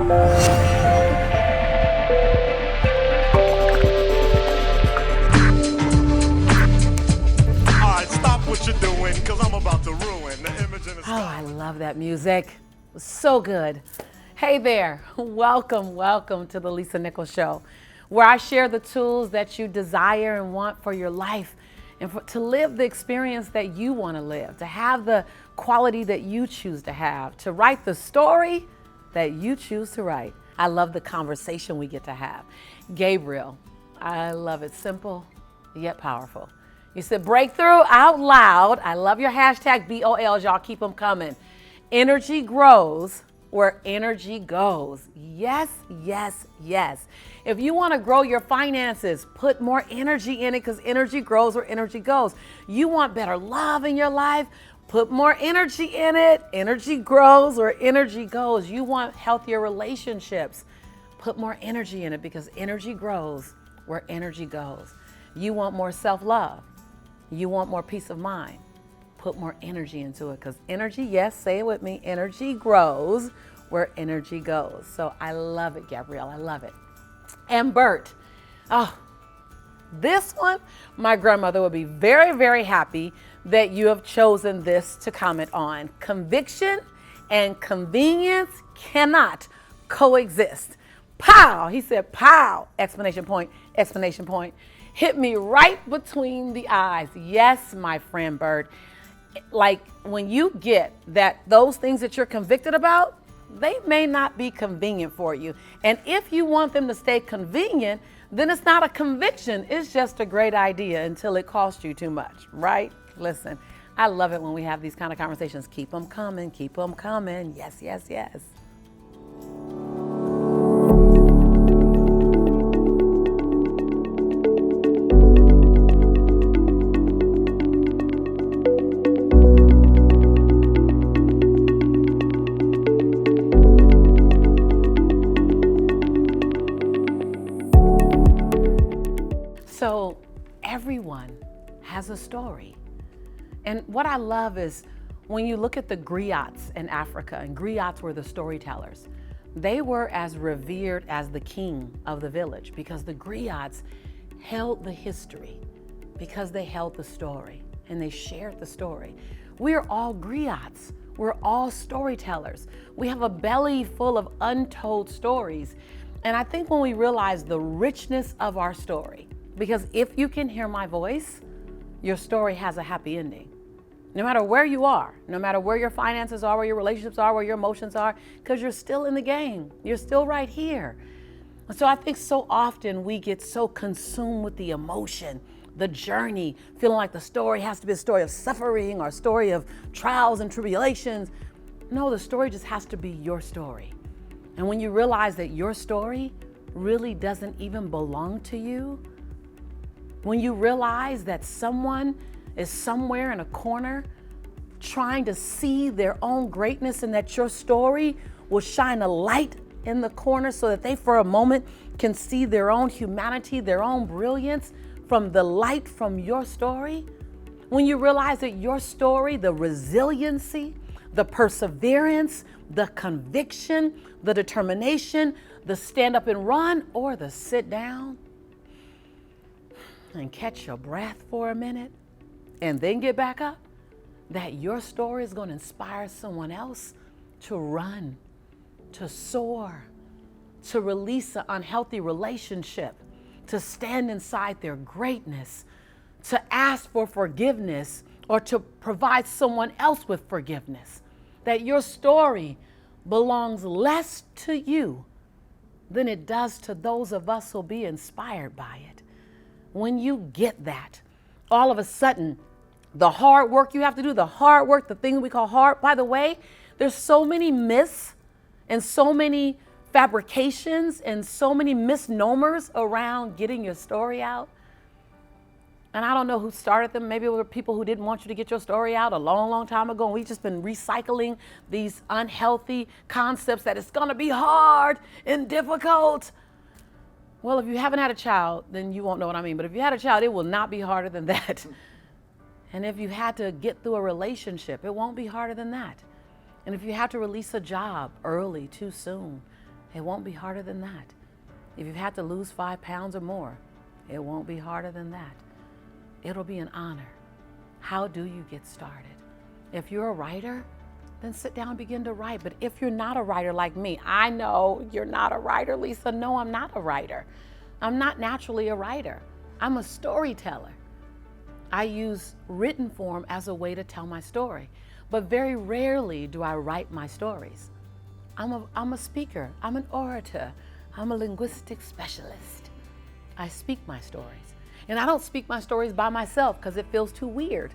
Oh, I love that music. It was so good. Hey there, welcome to the Lisa Nichols Show, where I share the tools that you desire and want for your life and to live the experience that you want to live, to have the quality that you choose to have, to write the story that you choose to write. I love the conversation we get to have. Gabriel, I love it. Simple yet powerful. You said breakthrough out loud. I love your hashtag BOLs. Y'all keep them coming. Energy grows where energy goes. Yes, yes, yes. If you want to grow your finances, put more energy in it because energy grows where energy goes. You want better love in your life, put more energy in it. Energy grows where energy goes. You want healthier relationships, put more energy in it because energy grows where energy goes. You want more self-love. You want more peace of mind. Put more energy into it because energy, yes, say it with me, energy grows where energy goes. So I love it, Gabrielle. I love it. And Bert, oh, this one, my grandmother would be very, very happy that you have chosen this to comment on. Conviction and convenience cannot coexist. Pow! He said, pow! Exclamation point, exclamation point. Hit me right between the eyes. Yes, my friend Bird. Like when you get that those things that you're convicted about, they may not be convenient for you. And if you want them to stay convenient, then it's not a conviction. It's just a great idea until it costs you too much, right? Listen, I love it when we have these kind of conversations. Keep them coming, keep them coming. Yes, yes, yes. So everyone has a story. And what I love is when you look at the griots in Africa, and griots were the storytellers, they were as revered as the king of the village because the griots held the history, because they held the story and they shared the story. We're all griots. We're all storytellers. We have a belly full of untold stories. And I think when we realize the richness of our story, because if you can hear my voice, your story has a happy ending. No matter where you are, no matter where your finances are, where your relationships are, where your emotions are, because you're still in the game. You're still right here. So I think so often we get so consumed with the emotion, the journey, feeling like the story has to be a story of suffering or a story of trials and tribulations. No, the story just has to be your story. And when you realize that your story really doesn't even belong to you, when you realize that someone is somewhere in a corner trying to see their own greatness and that your story will shine a light in the corner so that they for a moment can see their own humanity, their own brilliance from the light from your story. When you realize that your story, the resiliency, the perseverance, the conviction, the determination, the stand up and run or the sit down, and catch your breath for a minute and then get back up, that your story is going to inspire someone else to run, to soar, to release an unhealthy relationship, to stand inside their greatness, to ask for forgiveness or to provide someone else with forgiveness, that your story belongs less to you than it does to those of us who'll be inspired by it. When you get that, all of a sudden, the hard work you have to do, the thing we call hard, by the way, there's so many myths and so many fabrications and so many misnomers around getting your story out. And I don't know who started them. Maybe it were people who didn't want you to get your story out a long, long time ago. And we've just been recycling these unhealthy concepts that it's going to be hard and difficult. Well, if you haven't had a child, then you won't know what I mean. But if you had a child, it will not be harder than that. And if you had to get through a relationship, it won't be harder than that. And if you have to release a job early, too soon, It won't be harder than that. If you've had to lose 5 pounds or more, it won't be harder than that. It'll be an honor. How do you get started? If you're a writer, then sit down and begin to write. But if you're not a writer like me, I know you're not a writer, Lisa. No, I'm not a writer. I'm not naturally a writer. I'm a storyteller. I use written form as a way to tell my story, but very rarely do I write my stories. I'm a speaker. I'm an orator. I'm a linguistic specialist. I speak my stories. And I don't speak my stories by myself because it feels too weird.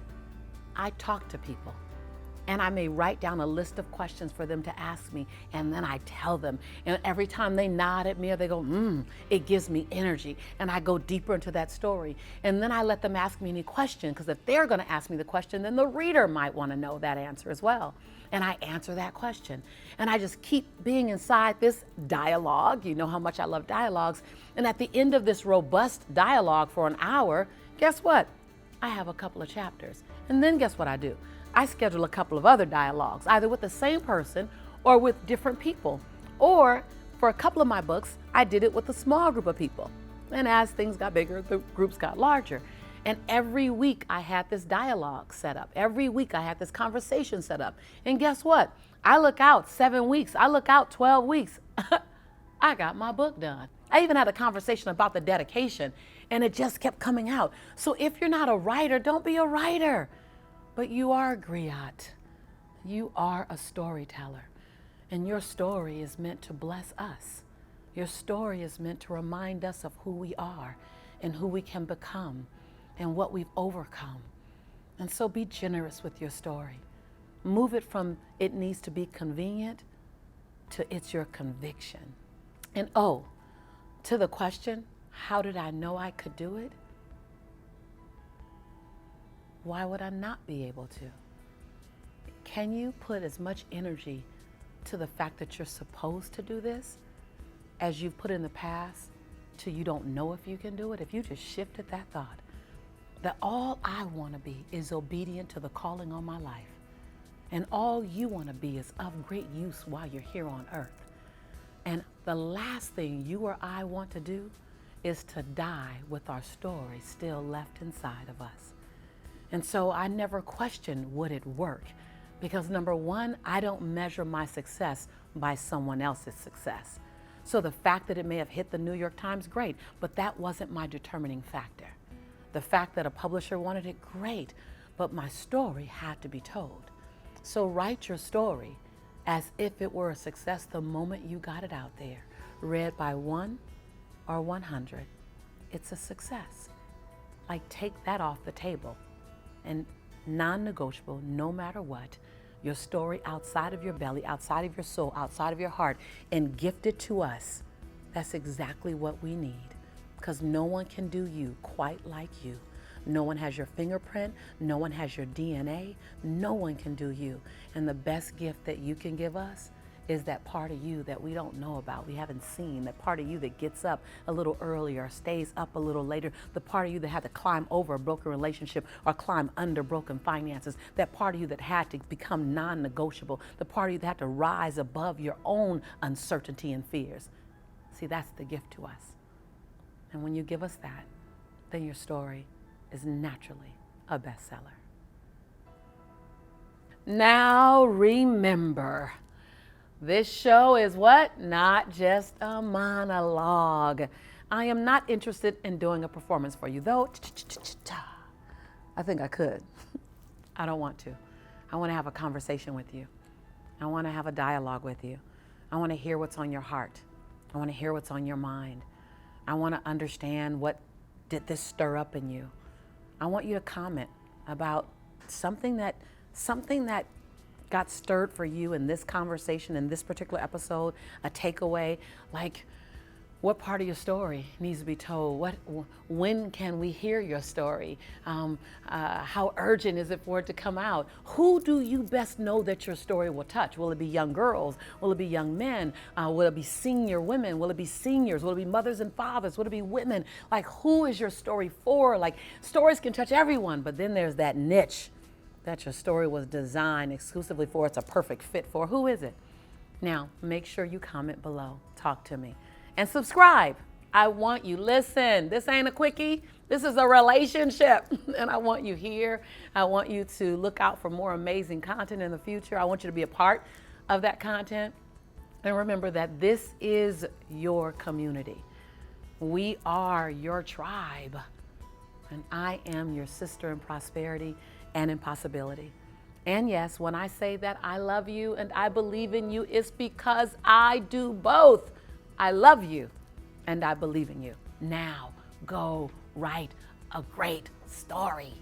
I talk to people. And I may write down a list of questions for them to ask me, and then I tell them. And every time they nod at me or they go, it gives me energy. And I go deeper into that story. And then I let them ask me any question, because if they're going to ask me the question, then the reader might want to know that answer as well. And I answer that question. And I just keep being inside this dialogue. You know how much I love dialogues. And at the end of this robust dialogue for an hour, guess what? I have a couple of chapters. And then guess what I do? I schedule a couple of other dialogues, either with the same person or with different people. Or for a couple of my books, I did it with a small group of people. And as things got bigger, the groups got larger. And every week I had this dialogue set up. Every week I had this conversation set up. And guess what? I look out 7 weeks. I look out 12 weeks. I got my book done. I even had a conversation about the dedication, and it just kept coming out. So if you're not a writer, don't be a writer. But you are a griot. You are a storyteller. And your story is meant to bless us. Your story is meant to remind us of who we are and who we can become and what we've overcome. And so be generous with your story. Move it from it needs to be convenient to it's your conviction. And to the question, how did I know I could do it? Why would I not be able to? Can you put as much energy to the fact that you're supposed to do this as you've put in the past to you don't know if you can do it? If you just shifted that thought, that all I want to be is obedient to the calling on my life, and all you want to be is of great use while you're here on earth. And the last thing you or I want to do is to die with our story still left inside of us. And so I never questioned, would it work? Because number one, I don't measure my success by someone else's success. So the fact that it may have hit the New York Times, great, but that wasn't my determining factor. The fact that a publisher wanted it, great, but my story had to be told. So write your story as if it were a success the moment you got it out there. Read by 1 or 100, it's a success. Like, take that off the table. And non-negotiable, no matter what, your story outside of your belly, outside of your soul, outside of your heart, and gift it to us. That's exactly what we need, because no one can do you quite like you. No one has your fingerprint, no one has your DNA, no one can do you. And the best gift that you can give us is that part of you that we don't know about, we haven't seen, that part of you that gets up a little earlier, stays up a little later, the part of you that had to climb over a broken relationship or climb under broken finances, that part of you that had to become non-negotiable, the part of you that had to rise above your own uncertainty and fears. See, that's the gift to us. And when you give us that, then your story is naturally a bestseller. Now remember, this show is what? Not just a monologue. I am not interested in doing a performance for you, though I think I could. I don't want to. I want to have a conversation with you. I want to have a dialogue with you. I want to hear what's on your heart. I want to hear what's on your mind. I want to understand what did this stir up in you. I want you to comment about something that got stirred for you in this conversation, in this particular episode, a takeaway, like what part of your story needs to be told? When can we hear your story? How urgent is it for it to come out? Who do you best know that your story will touch? Will it be young girls? Will it be young men? Will it be senior women? Will it be seniors? Will it be mothers and fathers? Will it be women? Like, who is your story for? Like, stories can touch everyone, but then there's that niche that your story was designed exclusively for, it's a perfect fit for. Who is it? Now, make sure you comment below. Talk to me. And subscribe. I want you. Listen, this ain't a quickie. This is a relationship. And I want you here. I want you to look out for more amazing content in the future. I want you to be a part of that content. And remember that this is your community. We are your tribe. And I am your sister in prosperity and in possibility. And yes, when I say that I love you and I believe in you, it's because I do both. I love you and I believe in you. Now go write a great story.